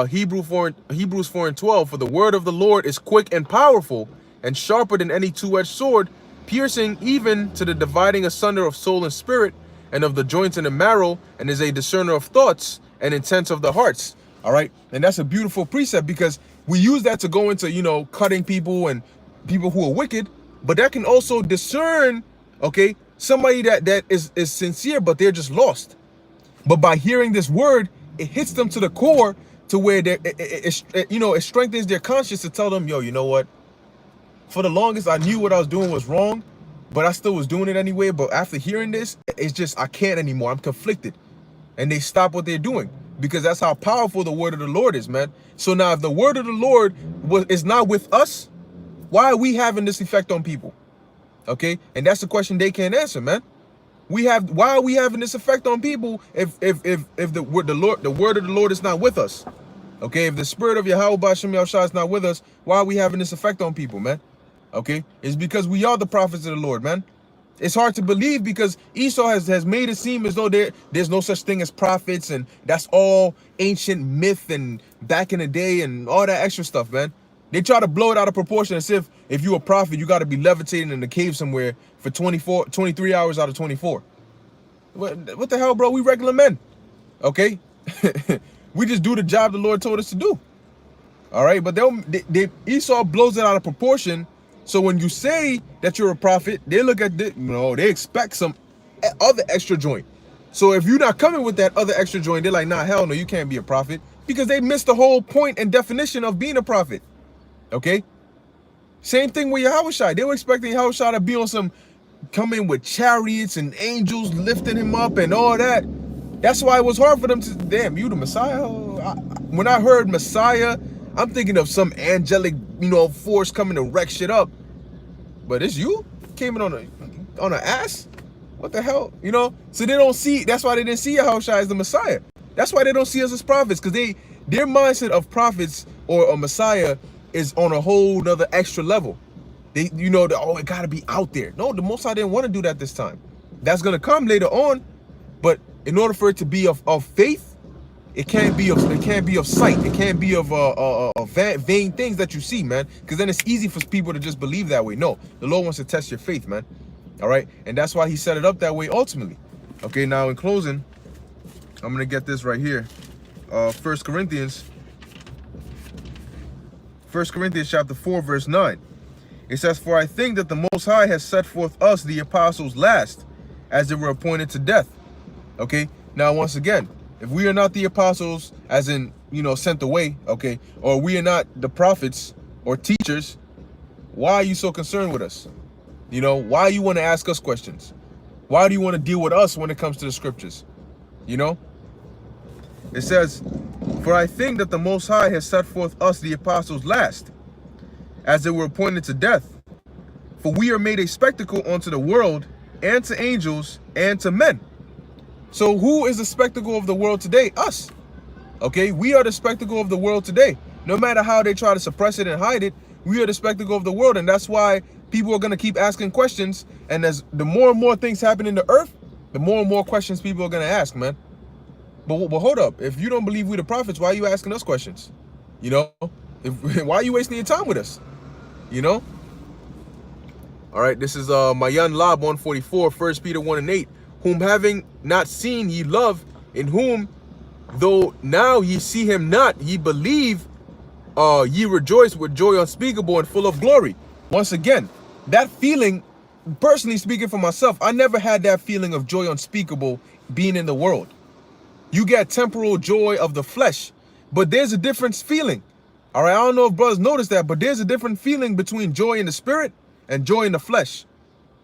Hebrews 4:12. For the word of the Lord is quick and powerful, and sharper than any two-edged sword, piercing even to the dividing asunder of soul and spirit, and of the joints and the marrow, and is a discerner of thoughts and intents of the hearts. All right, and that's a beautiful precept because we use that to go into, you know, cutting people and people who are wicked, but that can also discern, okay, somebody that is sincere, but they're just lost. But by hearing this word, it hits them to the core to where it strengthens their conscience to tell them, yo, you know what? For the longest, I knew what I was doing was wrong, but I still was doing it anyway. But after hearing this, it's just, I can't anymore. I'm conflicted. And they stop what they're doing because that's how powerful the word of the Lord is, man. So now if the word of the Lord is not with us, why are we having this effect on people? Okay. And that's the question they can't answer, man. Why are we having this effect on people if the word of the Lord is not with us? Okay, if the spirit of Yahweh B'Shem Yahushua is not with us, why are we having this effect on people, man? Okay, it's because we are the prophets of the Lord, man. It's hard to believe because Esau has made it seem as though there's no such thing as prophets, and that's all ancient myth and back in the day and all that extra stuff, man. They try to blow it out of proportion as if you're a prophet, you got to be levitating in a cave somewhere for 23 hours out of 24. What the hell, bro? We regular men, okay? We just do the job the Lord told us to do. All right, but Esau blows it out of proportion. So when you say that you're a prophet, they look at they expect some other extra joint. So if you're not coming with that other extra joint, they're like, nah, hell no, you can't be a prophet, because they missed the whole point and definition of being a prophet. Okay? Same thing with Yahushua. They were expecting Yahushua to be on some, come in with chariots and angels lifting him up and all that. That's why it was hard for them to, damn, you the Messiah? When I heard Messiah, I'm thinking of some angelic, force coming to wreck shit up. But it's you? Came in on an ass? What the hell? So they don't see, that's why they didn't see Yahushua as the Messiah. That's why they don't see us as prophets, because their mindset of prophets or a Messiah is on a whole nother extra level. They, it gotta be out there. No, the Most High didn't want to do that this time. That's gonna come later on, but in order for it to be of faith, it can't be of sight. It can't be of vain things that you see, man. Because then it's easy for people to just believe that way. No, the Lord wants to test your faith, man. All right, and that's why He set it up that way ultimately. Okay, now in closing, I'm gonna get this right here. 1 Corinthians chapter 4, verse 9. It says, "For I think that the Most High has set forth us, the apostles, last, as they were appointed to death." Okay, now once again, if we are not the apostles, as in, sent away, okay, or we are not the prophets or teachers, why are you so concerned with us? Why you want to ask us questions? Why do you want to deal with us when it comes to the scriptures? It says, "For I think that the Most High has set forth us, the apostles, last, as they were appointed to death. For we are made a spectacle unto the world, and to angels, and to men." So who is the spectacle of the world today? Us. Okay, we are the spectacle of the world today. No matter how they try to suppress it and hide it, we are the spectacle of the world. And that's why people are going to keep asking questions. And as the more and more things happen in the earth, the more and more questions people are going to ask, man. But hold up. If you don't believe we the prophets, why are you asking us questions? Why are you wasting your time with us? All right, this is Mayan Lab 144, 1 Peter 1 and 8. "Whom having not seen ye love, in whom though now ye see him not, ye believe, ye rejoice with joy unspeakable and full of glory." Once again, that feeling, personally speaking for myself, I never had that feeling of joy unspeakable being in the world. You get temporal joy of the flesh, but there's a different feeling. All right, I don't know if brothers notice that, but there's a different feeling between joy in the spirit and joy in the flesh.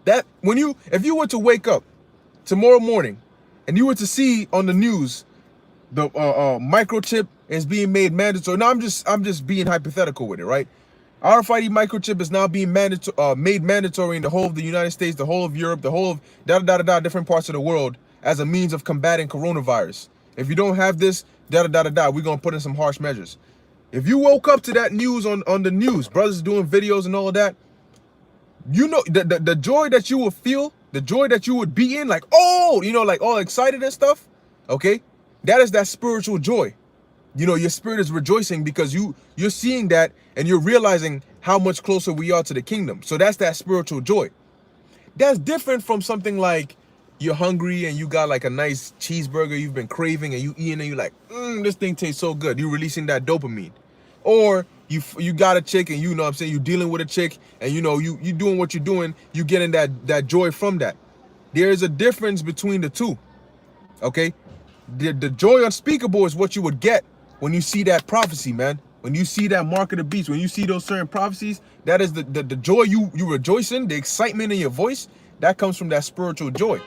That if you were to wake up tomorrow morning and you were to see on the news the microchip is being made mandatory. Now I'm just being hypothetical with it, right? RFID microchip is now being made mandatory in the whole of the United States, the whole of Europe, the whole of different parts of the world as a means of combating coronavirus. If you don't have this, we're gonna put in some harsh measures. If you woke up to that news on the news, brothers doing videos and all of that, the joy that you would feel, the joy that you would be in, like, like all excited and stuff, okay? That is that spiritual joy. Your spirit is rejoicing because you're seeing that and you're realizing how much closer we are to the kingdom. So that's that spiritual joy. That's different from something like you're hungry and you got like a nice cheeseburger you've been craving and you eating and you're like, this thing tastes so good. You're releasing that dopamine. Or you got a chick and you're dealing with a chick and you doing what you're doing, you getting that joy from that. There is a difference between the two. Okay? The joy unspeakable is what you would get when you see that prophecy, man. When you see that mark of the beast, when you see those certain prophecies, that is the joy you rejoice in, the excitement in your voice, that comes from that spiritual joy.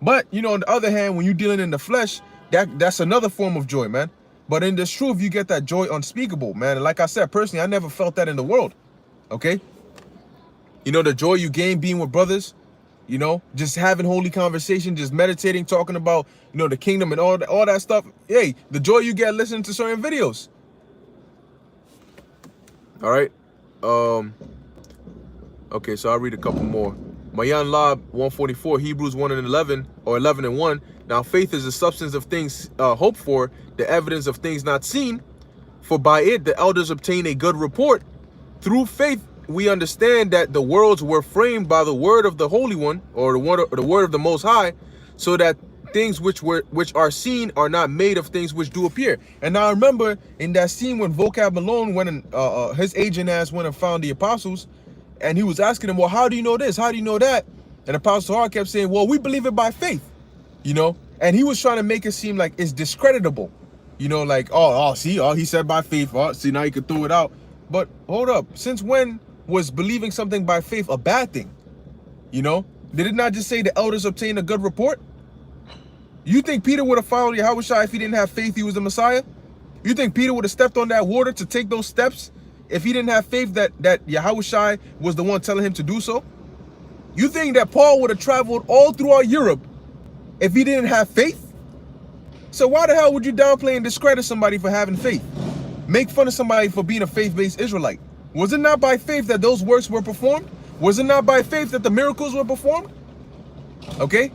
But, on the other hand, when you're dealing in the flesh, that's another form of joy, man. But in this truth, you get that joy unspeakable, man. And like I said, personally, I never felt that in the world, okay? The joy you gain being with brothers, You know, just having holy conversation, just meditating, talking about, you know, the kingdom and all that stuff. Hey, the joy you get listening to certain videos. All right. Okay, so I'll read a couple more. Mayan Lab 144, Hebrews 1 and 11, or 11 and 1. Now faith is the substance of things hoped for, the evidence of things not seen. For by it the elders obtain a good report. Through faith we understand that the worlds were framed by the word of the Holy One, or the word of the Most High, so that things which are seen are not made of things which do appear. And now I remember in that scene when Vocab Malone went and his agent went and found the apostles, and he was asking them, well, how do you know this? How do you know that? And Apostle Hart kept saying, well, we believe it by faith, you know? And he was trying to make it seem like it's discreditable, you know, like, see, he said by faith. Oh, see, now you can throw it out. But hold up, since when was believing something by faith a bad thing? You know, did it not just say the elders obtained a good report? You think Peter would have followed Yahushua if he didn't have faith he was the Messiah? You think Peter would have stepped on that water to take those steps if he didn't have faith that Yahushua was the one telling him to do so? You think that Paul would have traveled all throughout Europe if he didn't have faith? So why the hell would you downplay and discredit somebody for having faith? Make fun of somebody for being a faith-based Israelite? Was it not by faith that those works were performed? Was it not by faith that the miracles were performed? Okay?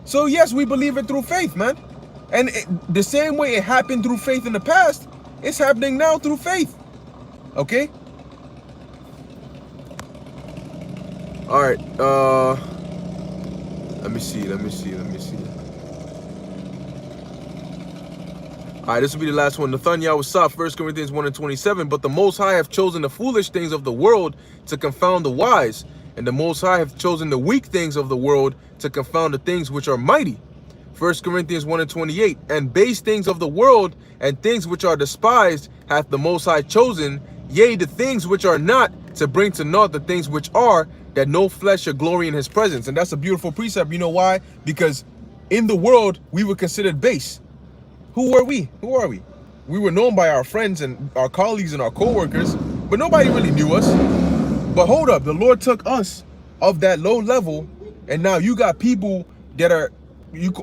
So yes, we believe it through faith, man. And the same way it happened through faith in the past, it's happening now through faith. Okay? All right. Let me see. All right, this will be the last one. Nathaniel was up, 1 Corinthians 1 and 27. But the Most High have chosen the foolish things of the world to confound the wise. And the Most High have chosen the weak things of the world to confound the things which are mighty. 1 Corinthians 1 and 28. And base things of the world and things which are despised hath the Most High chosen, yea, the things which are not, to bring to naught the things which are, that no flesh should glory in his presence. And that's a beautiful precept. You know why? Because in the world, we were considered base. Who were we? Who are we? We were known by our friends and our colleagues and our co-workers, but nobody really knew us. But hold up, the Lord took us of that low level, and now you got people that are,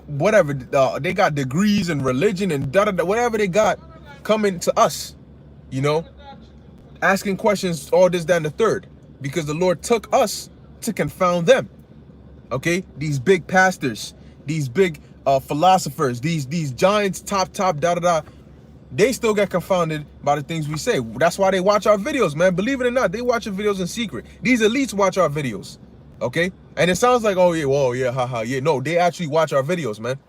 whatever, they got degrees in religion and whatever they got coming to us, you know, asking questions, all this, that, and the third, because the Lord took us to confound them. Okay, these big pastors, these big philosophers, these giants, top, they still get confounded by the things we say. That's why they watch our videos, man. Believe it or not, they watch our videos in secret. These elites watch our videos, okay? And it sounds like, oh yeah, whoa, yeah, haha, yeah. No, they actually watch our videos, man.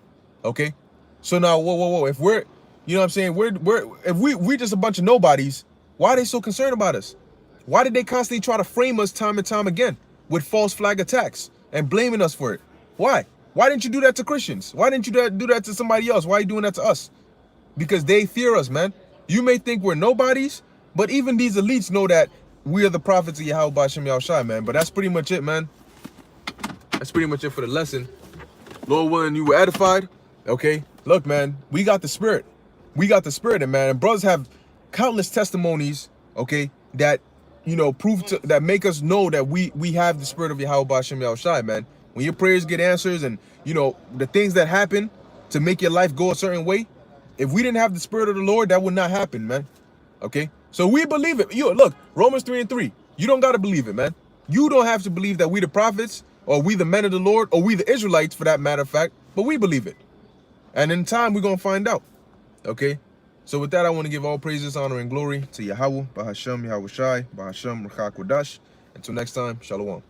Okay? So now, whoa. If we're, you know what I'm saying, if we're just a bunch of nobodies, why are they so concerned about us? Why did they constantly try to frame us time and time again with false flag attacks and blaming us for it? Why? Why didn't you do that to Christians? Why didn't you do that to somebody else? Why are you doing that to us? Because they fear us, man. You may think we're nobodies, but even these elites know that we are the prophets of Yahweh B'Shem Yahushua, man. But that's pretty much it, man. That's pretty much it for the lesson. Lord willing, you were edified. Okay? Look, man, we got the spirit. We got the spirit, and man, and brothers have countless testimonies, okay, that, you know, that make us know that we have the spirit of Yahweh B'Shem Yahushua, man. When your prayers get answers and, you know, the things that happen to make your life go a certain way, if we didn't have the spirit of the Lord, that would not happen, man. Okay? So we believe it. Look, Romans 3 and 3. You don't got to believe it, man. You don't have to believe that we the prophets or we the men of the Lord or we the Israelites, for that matter of fact, but we believe it. And in time, we're going to find out. Okay? So with that, I want to give all praises, honor, and glory to Yahweh, B'Hashem, Yahushai, B'Hashem, Rachak Wadash. Until next time, Shalom.